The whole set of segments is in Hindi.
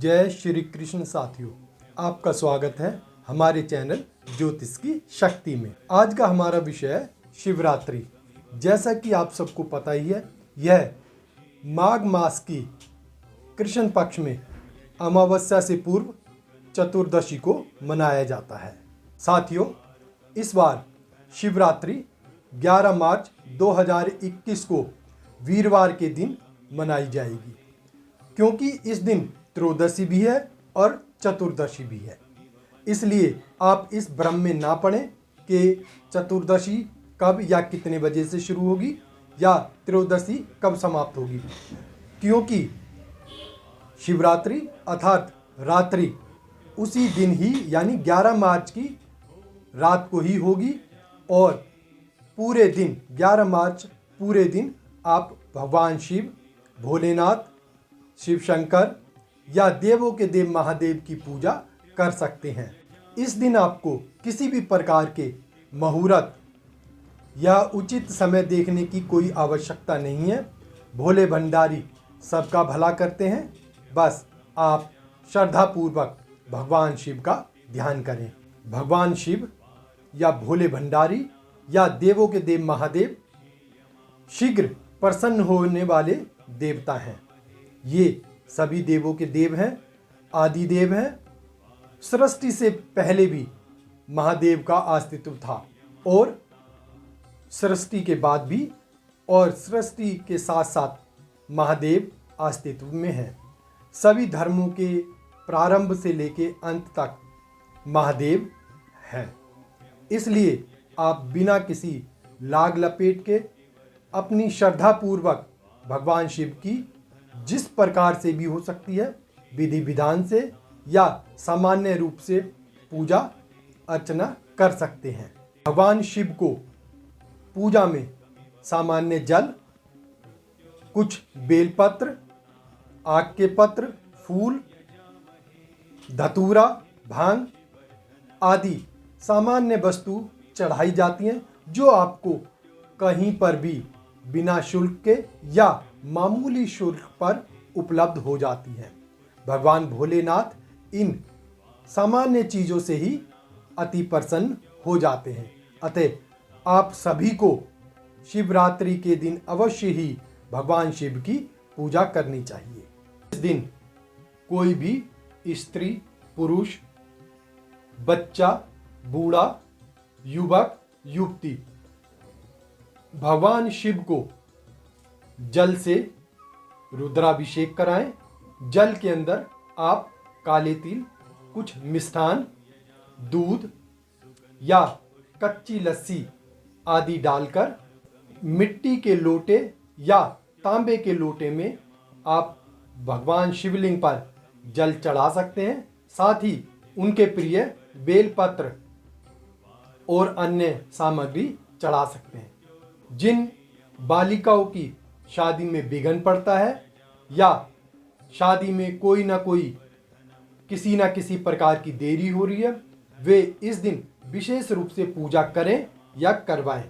जय श्री कृष्ण साथियों, आपका स्वागत है हमारे चैनल ज्योतिष की शक्ति में। आज का हमारा विषय है शिवरात्रि। जैसा कि आप सबको पता ही है, यह माघ मास की कृष्ण पक्ष में अमावस्या से पूर्व चतुर्दशी को मनाया जाता है। साथियों, इस बार शिवरात्रि 11 मार्च 2021 को वीरवार के दिन मनाई जाएगी, क्योंकि इस दिन त्रयोदशी भी है और चतुर्दशी भी है। इसलिए आप इस भ्रम में ना पड़ें कि चतुर्दशी कब या कितने बजे से शुरू होगी या त्रयोदशी कब समाप्त होगी, क्योंकि शिवरात्रि अर्थात रात्रि उसी दिन ही यानी 11 मार्च की रात को ही होगी और पूरे दिन 11 मार्च पूरे दिन आप भगवान शिव, भोलेनाथ, शिव शंकर या देवों के देव महादेव की पूजा कर सकते हैं। इस दिन आपको किसी भी प्रकार के मुहूर्त या उचित समय देखने की कोई आवश्यकता नहीं है। भोले भंडारी सबका भला करते हैं। बस आप श्रद्धापूर्वक भगवान शिव का ध्यान करें। भगवान शिव या भोले भंडारी या देवों के देव महादेव शीघ्र प्रसन्न होने वाले देवता हैं। ये सभी देवों के देव हैं, आदि देव हैं। सृष्टि से पहले भी महादेव का अस्तित्व था और सृष्टि के बाद भी, और सृष्टि के साथ साथ महादेव अस्तित्व में हैं। सभी धर्मों के प्रारंभ से लेके अंत तक महादेव हैं। इसलिए आप बिना किसी लाग लपेट के अपनी श्रद्धापूर्वक भगवान शिव की जिस प्रकार से भी हो सकती है, विधि विधान से या सामान्य रूप से पूजा अर्चना कर सकते हैं। भगवान शिव को पूजा में सामान्य जल, कुछ बेलपत्र, आक के पत्र, फूल, धतूरा, भांग आदि सामान्य वस्तु चढ़ाई जाती हैं, जो आपको कहीं पर भी बिना शुल्क के या मामूली शुल्क पर उपलब्ध हो जाती है। भगवान भोलेनाथ इन सामान्य चीज़ों से ही अति प्रसन्न हो जाते हैं। अतः आप सभी को शिवरात्रि के दिन अवश्य ही भगवान शिव की पूजा करनी चाहिए। इस दिन कोई भी स्त्री, पुरुष, बच्चा, बूढ़ा, युवक, युवती भगवान शिव को जल से रुद्राभिषेक कराएं। जल के अंदर आप काले तिल, कुछ मिष्ठान, दूध या कच्ची लस्सी आदि डालकर मिट्टी के लोटे या तांबे के लोटे में आप भगवान शिवलिंग पर जल चढ़ा सकते हैं। साथ ही उनके प्रिय बेलपत्र और अन्य सामग्री चढ़ा सकते हैं। जिन बालिकाओं की शादी में विघ्न पड़ता है या शादी में कोई ना कोई किसी ना किसी प्रकार की देरी हो रही है, वे इस दिन विशेष रूप से पूजा करें या करवाएं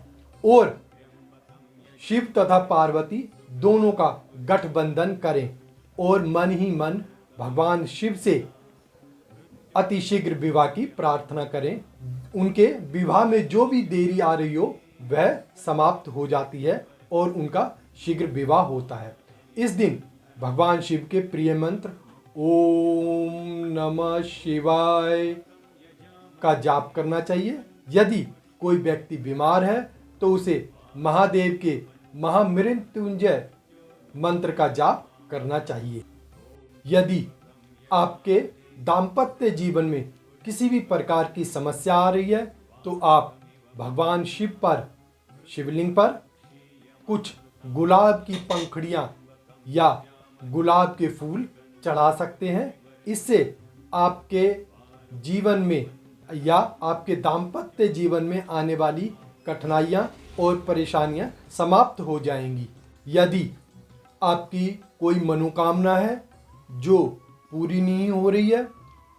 और शिव तथा पार्वती दोनों का गठबंधन करें और मन ही मन भगवान शिव से अतिशीघ्र विवाह की प्रार्थना करें। उनके विवाह में जो भी देरी आ रही हो वह समाप्त हो जाती है और उनका शीघ्र विवाह होता है। इस दिन भगवान शिव के प्रिय मंत्र ओम नमः शिवाय का जाप करना चाहिए। यदि कोई व्यक्ति बीमार है तो उसे महादेव के महामृत्युंजय मंत्र का जाप करना चाहिए। यदि आपके दाम्पत्य जीवन में किसी भी प्रकार की समस्या आ रही है तो आप भगवान शिव पर, शिवलिंग पर कुछ गुलाब की पंखुड़ियाँ या गुलाब के फूल चढ़ा सकते हैं। इससे आपके जीवन में या आपके दाम्पत्य जीवन में आने वाली कठिनाइयाँ और परेशानियाँ समाप्त हो जाएंगी। यदि आपकी कोई मनोकामना है जो पूरी नहीं हो रही है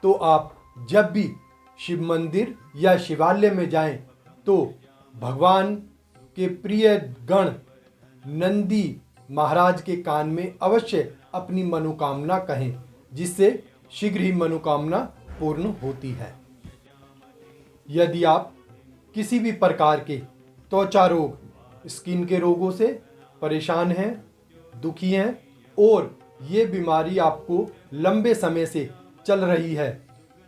तो आप जब भी शिव मंदिर या शिवालय में जाएं तो भगवान के प्रिय गण नंदी महाराज के कान में अवश्य अपनी मनोकामना कहें, जिससे शीघ्र ही मनोकामना पूर्ण होती है। यदि आप किसी भी प्रकार के त्वचा रोग, स्किन के रोगों से परेशान हैं, दुखी हैं और ये बीमारी आपको लंबे समय से चल रही है,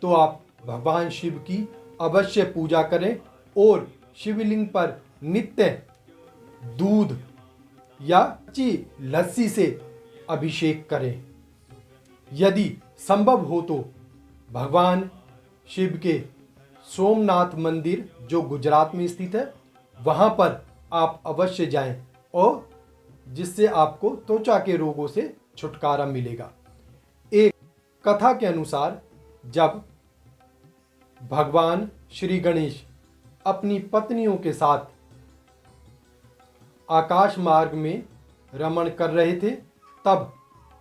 तो आप भगवान शिव की अवश्य पूजा करें और शिवलिंग पर नित्य दूध या कच्ची लस्सी से अभिषेक करें। यदि संभव हो तो भगवान शिव के सोमनाथ मंदिर जो गुजरात में स्थित है वहाँ पर आप अवश्य जाएं और जिससे आपको त्वचा के रोगों से छुटकारा मिलेगा। एक कथा के अनुसार जब भगवान श्री गणेश अपनी पत्नियों के साथ आकाश मार्ग में रमण कर रहे थे, तब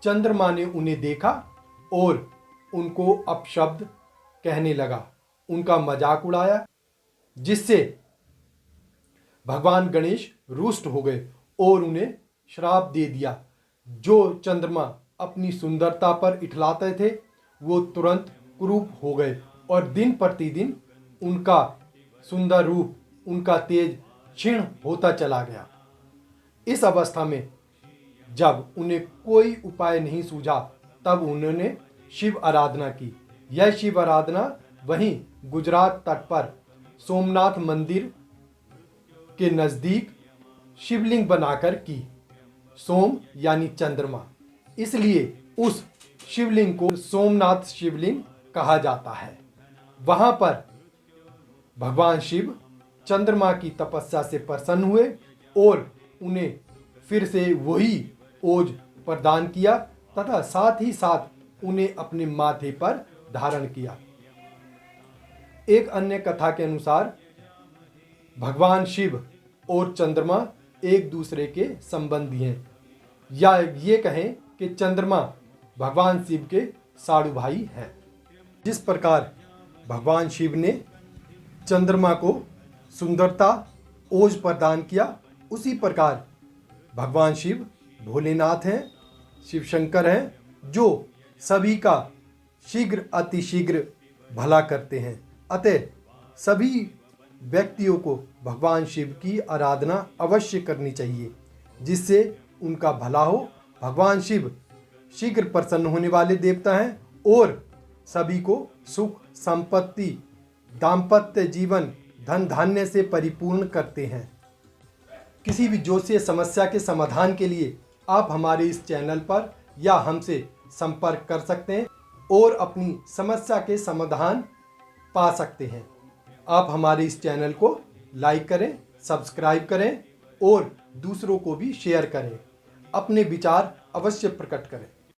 चंद्रमा ने उन्हें देखा और उनको अपशब्द कहने लगा, उनका मजाक उड़ाया, जिससे भगवान गणेश रुष्ट हो गए और उन्हें श्राप दे दिया। जो चंद्रमा अपनी सुंदरता पर इठलाते थे वो तुरंत कुरूप हो गए और दिन प्रतिदिन उनका सुंदर रूप, उनका तेज क्षीण होता चला गया। इस अवस्था में जब उन्हें कोई उपाय नहीं सूझा, तब उन्होंने शिव आराधना की। यह शिव आराधना वहीं गुजरात तट पर सोमनाथ मंदिर के नजदीक शिवलिंग बनाकर की। सोम यानी चंद्रमा, इसलिए उस शिवलिंग को सोमनाथ शिवलिंग कहा जाता है। वहां पर भगवान शिव चंद्रमा की तपस्या से प्रसन्न हुए और उन्हें फिर से वही ओज प्रदान किया तथा साथ ही साथ उन्हें अपने माथे पर धारण किया। एक अन्य कथा के अनुसार भगवान शिव और चंद्रमा एक दूसरे के संबंधी हैं, या ये कहें कि चंद्रमा भगवान शिव के साड़ू भाई हैं। जिस प्रकार भगवान शिव ने चंद्रमा को सुंदरता, ओज प्रदान किया, उसी प्रकार भगवान शिव भोलेनाथ हैं, शिव शंकर हैं, जो सभी का शीघ्र अतिशीघ्र भला करते हैं। अतः सभी व्यक्तियों को भगवान शिव की आराधना अवश्य करनी चाहिए, जिससे उनका भला हो। भगवान शिव शीघ्र प्रसन्न होने वाले देवता हैं और सभी को सुख, संपत्ति, दाम्पत्य जीवन, धन धान्य से परिपूर्ण करते हैं। किसी भी ज्योतिषीय समस्या के समाधान के लिए आप हमारे इस चैनल पर या हमसे संपर्क कर सकते हैं और अपनी समस्या के समाधान पा सकते हैं। आप हमारे इस चैनल को लाइक करें, सब्सक्राइब करें और दूसरों को भी शेयर करें। अपने विचार अवश्य प्रकट करें।